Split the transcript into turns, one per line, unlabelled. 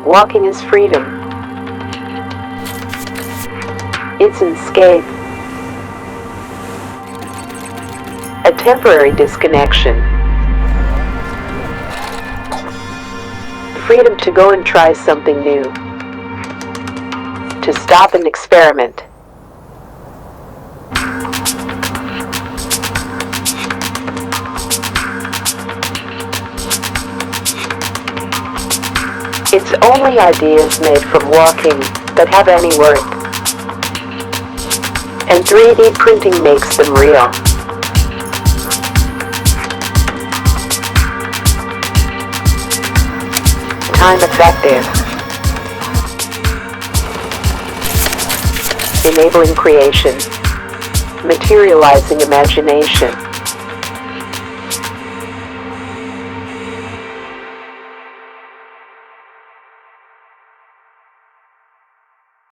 Walking is freedom. It's an escape. A temporary disconnection. Freedom to go and try something new. To stop and experiment. It's only ideas made from walking that have any worth. And 3D printing makes them real. Time effective. Enabling creation. Materializing imagination.